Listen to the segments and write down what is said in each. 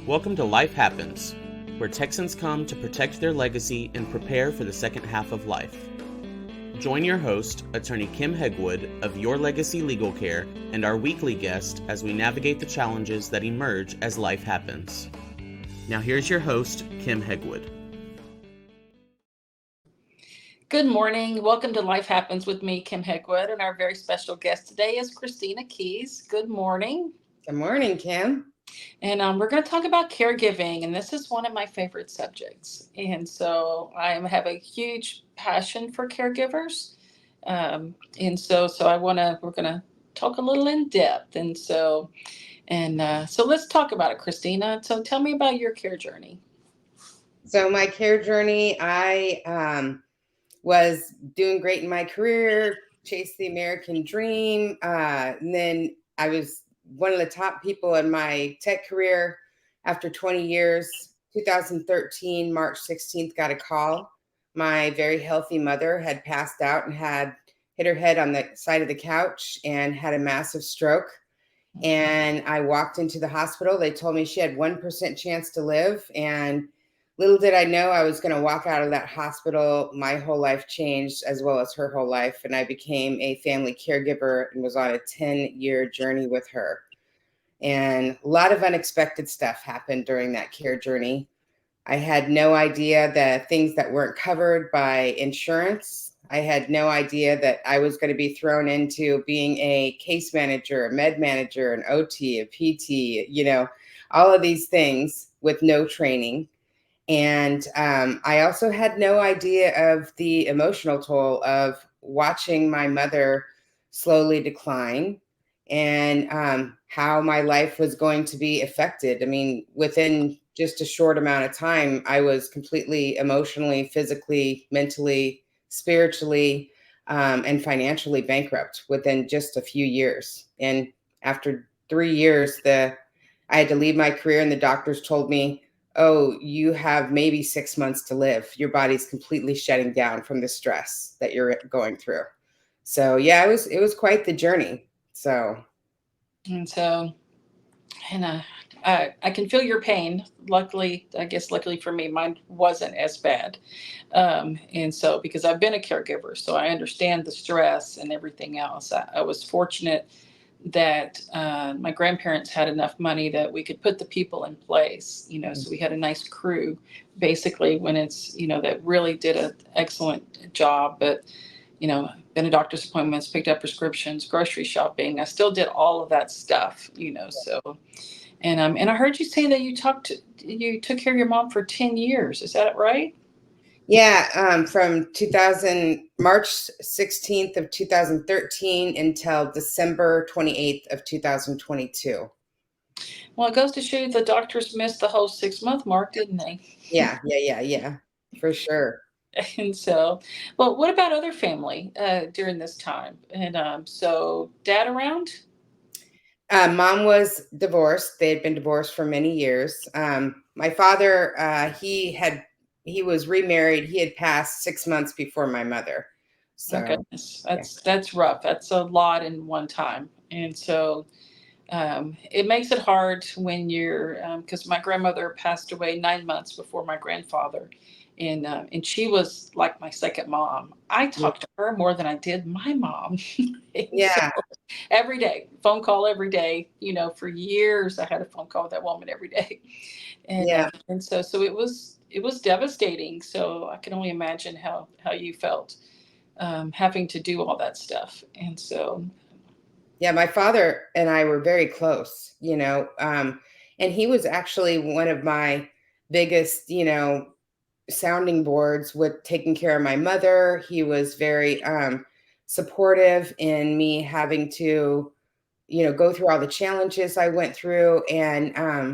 Welcome to Life Happens, where Texans come to protect their legacy and prepare for the second half of life. Join your host, attorney Kim Hegwood of Your Legacy Legal Care, and our weekly guest as we navigate the challenges that emerge as life happens. Now here's your host, Kim Hegwood. Good morning. Welcome to Life Happens with me, Kim Hegwood, and our very special guest today is Christina Keys. Good morning. Good morning, Kim. And we're going to talk about caregiving, and this is one of my favorite subjects. And so I have a huge passion for caregivers. We're going to talk a little in depth. So let's talk about it, Christina. So tell me about your care journey. So my care journey, I was doing great in my career, chased the American dream. And then I was one of the top people in my tech career. After 20 years, 2013, March 16th, got a call. My very healthy mother had passed out and had hit her head on the side of the couch and had a massive stroke. And I walked into the hospital. They told me she had 1% chance to live. And little did I know I was going to walk out of that hospital. My whole life changed, as well as her whole life. And I became a family caregiver and was on a 10-year journey with her. And a lot of unexpected stuff happened during that care journey. I had no idea the things that weren't covered by insurance. I had no idea that I was going to be thrown into being a case manager, a med manager, an OT, a PT, all of these things with no training. And I also had no idea of the emotional toll of watching my mother slowly decline and how my life was going to be affected. I mean, within just a short amount of time, I was completely emotionally, physically, mentally, spiritually, and financially bankrupt within just a few years. And after 3 years, I had to leave my career, and the doctors told me, "Oh, you have maybe 6 months to live. Your body's completely shutting down from the stress that you're going through." So yeah, it was quite the journey. I can feel your pain. Luckily for me, mine wasn't as bad. Because I've been a caregiver, so I understand the stress and everything else. I was fortunate that my grandparents had enough money that we could put the people in place, so we had a nice crew, basically, when that really did an excellent job. But, been to doctor's appointments, picked up prescriptions, grocery shopping. I still did all of that stuff, and I heard you say that you took care of your mom for 10 years. Is that right? Yeah, from March 16th of 2013 until December 28th of 2022. Well, it goes to show you the doctors missed the whole 6-month mark, didn't they? Yeah, for sure. And so, well, what about other family during this time? And so dad around? Mom was divorced. They had been divorced for many years. My father, he was remarried. He had passed 6 months before my mother. So, oh goodness, that's rough. That's a lot in one time. And so it makes it hard when you're, because my grandmother passed away 9 months before my grandfather. And she was like my second mom. I talked to her more than I did my mom. Yeah. So, every day, phone call every day. For years, I had a phone call with that woman every day. And so it was devastating. So I can only imagine how you felt having to do all that stuff. And so. Yeah, my father and I were very close, and he was actually one of my biggest, sounding boards with taking care of my mother. He was very supportive in me having to, go through all the challenges I went through. And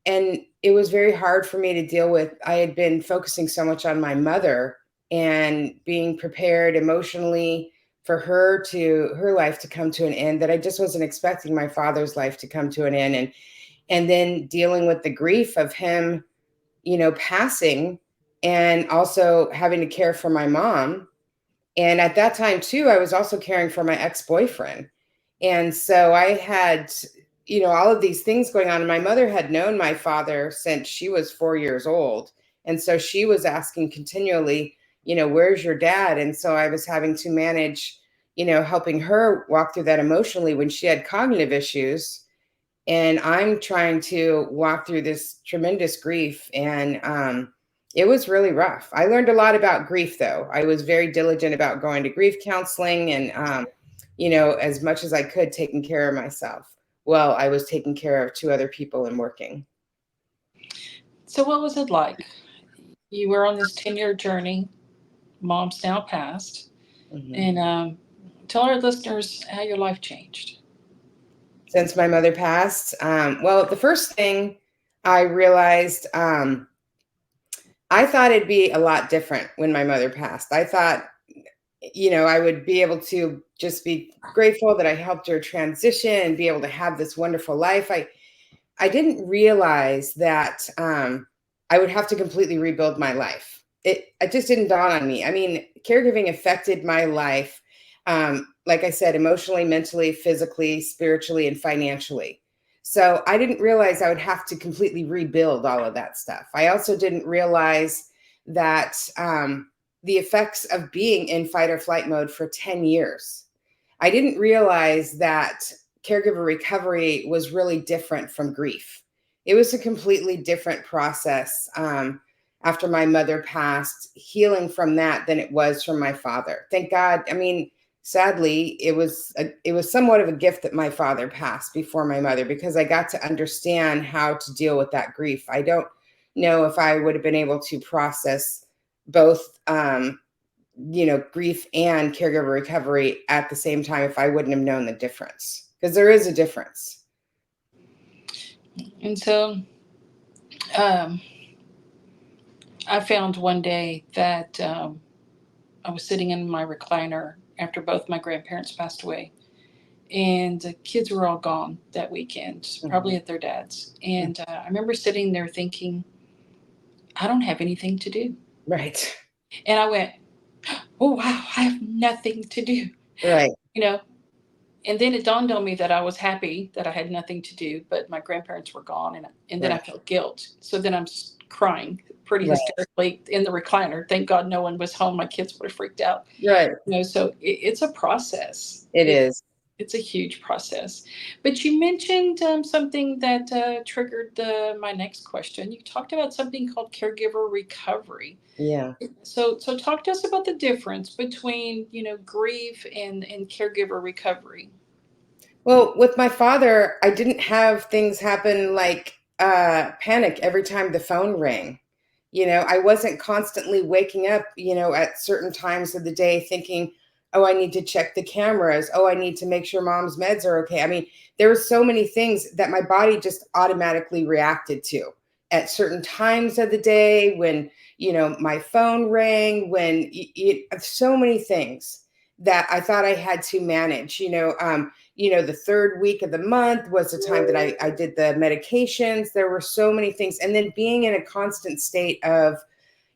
it was very hard for me to deal with. I had been focusing so much on my mother and being prepared emotionally for her life to come to an end, that I just wasn't expecting my father's life to come to an end. And then dealing with the grief of him, passing, and also having to care for my mom. And at that time too, I was also caring for my ex-boyfriend. And so I had, all of these things going on. And my mother had known my father since she was 4 years old. And so she was asking continually, where's your dad? And so I was having to manage, helping her walk through that emotionally when she had cognitive issues. And I'm trying to walk through this tremendous grief. And it was really rough. I learned a lot about grief, though. I was very diligent about going to grief counseling and, as much as I could, taking care of myself. Well, I was taking care of two other people and working. So what was it like? You were on this 10-year journey. Mom's now passed. Mm-hmm. And tell our listeners how your life changed. Since my mother passed, well, the first thing I realized, I thought it'd be a lot different when my mother passed. I thought, I would be able to just be grateful that I helped her transition and be able to have this wonderful life. I didn't realize that I would have to completely rebuild my life. It just didn't dawn on me. I mean, caregiving affected my life, like I said, emotionally, mentally, physically, spiritually, and financially. So I didn't realize I would have to completely rebuild all of that stuff. I also didn't realize that the effects of being in fight or flight mode for 10 years. I didn't realize that caregiver recovery was really different from grief. It was a completely different process after my mother passed, healing from that than it was from my father. Thank God. I mean, sadly, it was somewhat of a gift that my father passed before my mother, because I got to understand how to deal with that grief. I don't know if I would have been able to process both grief and caregiver recovery at the same time if I wouldn't have known the difference, because there is a difference. And so I found one day that I was sitting in my recliner after both my grandparents passed away, and the kids were all gone that weekend, probably at their dad's. And I remember sitting there thinking, I don't have anything to do. Right. And I went, oh, wow, I have nothing to do. Right. And then it dawned on me that I was happy that I had nothing to do, but my grandparents were gone, and then I felt guilt. So then I'm crying pretty hysterically in the recliner. Thank God no one was home. My kids would have freaked out. Right. So it's a process. It is. It's a huge process. But you mentioned something that triggered my next question. You talked about something called caregiver recovery. Yeah. So talk to us about the difference between, grief and caregiver recovery. Well, with my father, I didn't have things happen like panic every time the phone rang. I wasn't constantly waking up, at certain times of the day thinking, oh, I need to check the cameras. Oh, I need to make sure mom's meds are okay. I mean, there were so many things that my body just automatically reacted to at certain times of the day when, my phone rang, when so many things that I thought I had to manage. The third week of the month was the time that I did the medications. There were so many things. And then being in a constant state of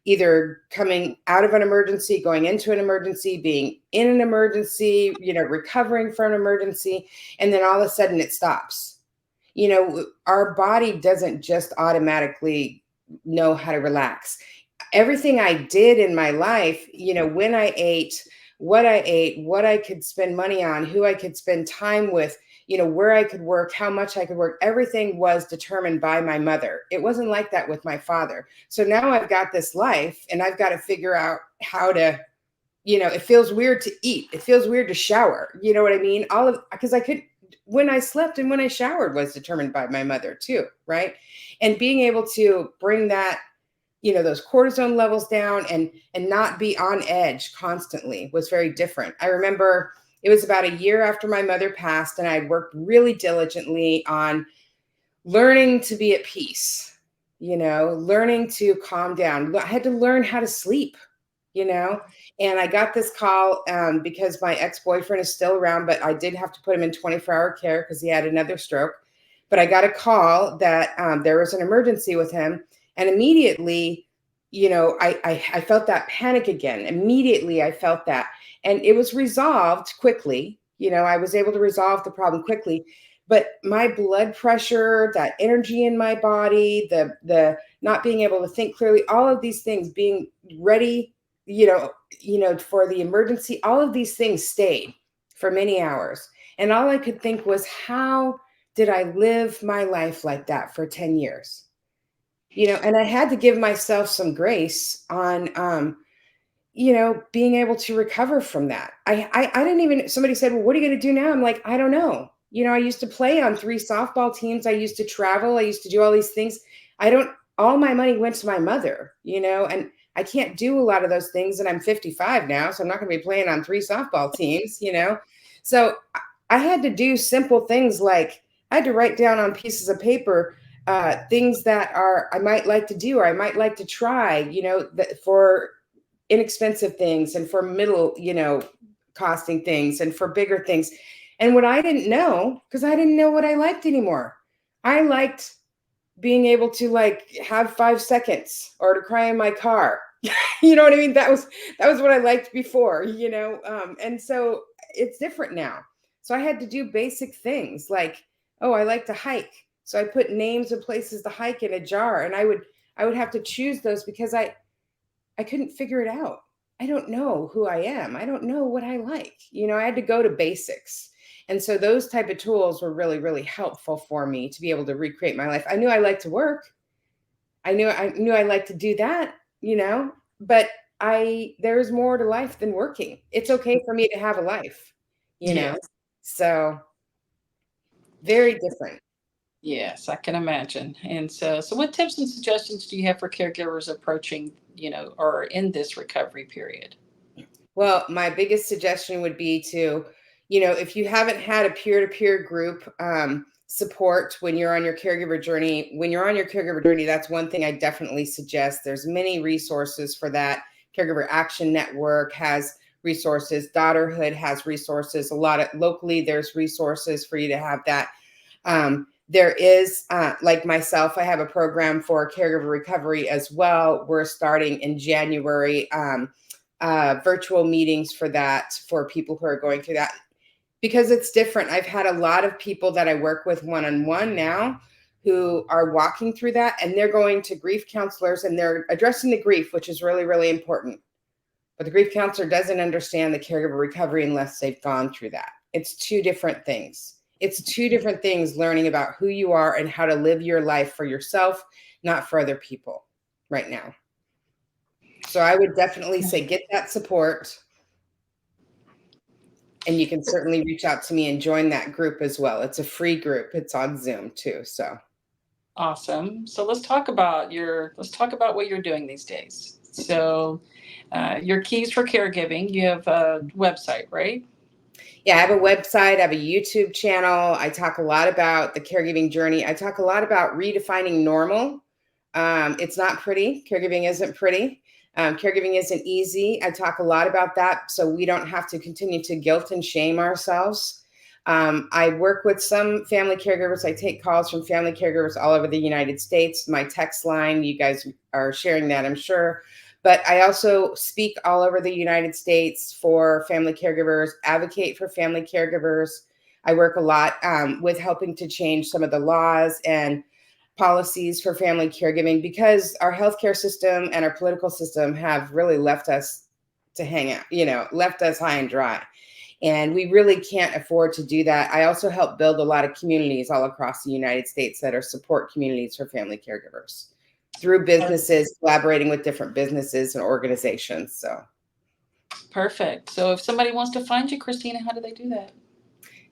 either coming out of an emergency, going into an emergency, being in an emergency, recovering from an emergency, and then all of a sudden it stops. Our body doesn't just automatically know how to relax. Everything I did in my life, when I ate, what I could spend money on, who I could spend time with, where I could work, how much I could work, everything was determined by my mother. It wasn't like that with my father. So now I've got this life and I've got to figure out how to, it feels weird to eat. It feels weird to shower. You know what I mean? Because when I slept and when I showered was determined by my mother too. Right. And being able to bring that, those cortisone levels down and not be on edge constantly was very different. I remember it was about a year after my mother passed, and I had worked really diligently on learning to be at peace, learning to calm down. I had to learn how to sleep, and I got this call because my ex-boyfriend is still around, but I did have to put him in 24-hour care because he had another stroke. But I got a call that there was an emergency with him. And immediately, I felt that panic again. Immediately, I felt that. And it was resolved quickly. I was able to resolve the problem quickly. but my blood pressure, that energy in my body, the not being able to think clearly, all of these things, being ready, for the emergency, all of these things stayed for many hours. And all I could think was, how did I live my life like that for 10 years? And I had to give myself some grace on being able to recover from that. I didn't even, somebody said, well, what are you going to do now? I'm like, I don't know. I used to play on 3 softball teams. I used to travel. I used to do all these things. All my money went to my mother, and I can't do a lot of those things. And I'm 55 now, so I'm not going to be playing on 3 softball teams, So I had to do simple things like I had to write down on pieces of paper things that I might like to do, or I might like to try, for inexpensive things and for middle, costing things and for bigger things. And what I didn't know, because I didn't know what I liked anymore. I liked being able to have 5 seconds or to cry in my car. You know what I mean? That was what I liked before, and so it's different now. So I had to do basic things like, oh, I like to hike. So I put names of places to hike in a jar, and I would have to choose those because I couldn't figure it out. I don't know who I am. I don't know what I like. I had to go to basics. And so those type of tools were really, really helpful for me to be able to recreate my life. I knew I liked to work. I knew I liked to do that, but there's more to life than working. It's okay for me to have a life, Yes. So very different. Yes, I can imagine. And so what tips and suggestions do you have for caregivers approaching, or in this recovery period? Well, my biggest suggestion would be to, if you haven't had a peer-to-peer group support when you're on your caregiver journey, that's one thing I definitely suggest. There's many resources for that. Caregiver Action Network has resources. Daughterhood has resources. Locally, there's resources for you to have that. There is, like myself, I have a program for caregiver recovery as well. We're starting in January. Virtual meetings for that, for people who are going through that, because it's different. I've had a lot of people that I work with one-on-one now who are walking through that, and they're going to grief counselors and they're addressing the grief, which is really, really important. But the grief counselor doesn't understand the caregiver recovery unless they've gone through that. It's 2 different things. It's 2 different things, learning about who you are and how to live your life for yourself, not for other people right now. So I would definitely say get that support. And you can certainly reach out to me and join that group as well. It's a free group. It's on Zoom too. So Awesome. So let's talk about what you're doing these days. So your keys for caregiving, you have a website, right? yeah, I have a website. I have a YouTube channel. I talk a lot about the caregiving journey. I talk a lot about redefining normal. It's not pretty. Caregiving isn't pretty. Caregiving isn't easy. I talk a lot about that so we don't have to continue to guilt and shame ourselves. I work with some family caregivers. I take calls from family caregivers all over the United States. My text line, you guys are sharing that, I'm sure. But I also speak all over the United States for family caregivers, advocate for family caregivers. I work a lot with helping to change some of the laws and policies for family caregiving, because our healthcare system and our political system have really left us to hang out, left us high and dry. And we really can't afford to do that. I also help build a lot of communities all across the United States that are support communities for family caregivers through businesses, collaborating with different businesses and organizations. So Perfect. So if somebody wants to find you, Christina, how do they do that?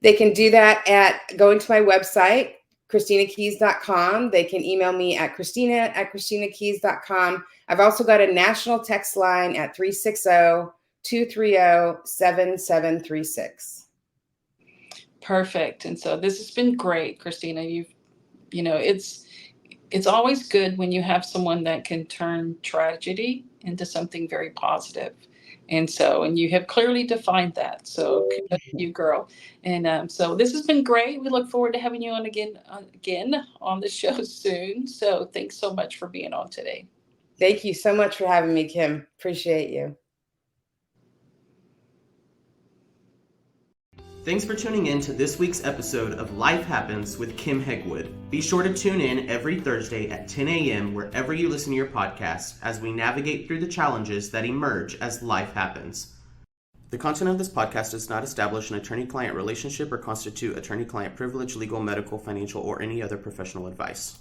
they can do that at going to my website, ChristinaKeys.com. They can email me at Christina@ChristinaKeys.com. I've also got a national text line at 360-230-7736. Perfect. And so this has been great, Christina. It's always good when you have someone that can turn tragedy into something very positive. And you have clearly defined that. So kudos to you, girl. And so this has been great. We look forward to having you on again on the show soon. So thanks so much for being on today. Thank you so much for having me, Kim. Appreciate you. Thanks for tuning in to this week's episode of Life Happens with Kim Hegwood. Be sure to tune in every Thursday at 10 a.m. wherever you listen to your podcasts as we navigate through the challenges that emerge as life happens. The content of this podcast does not establish an attorney-client relationship or constitute attorney-client privilege, legal, medical, financial, or any other professional advice.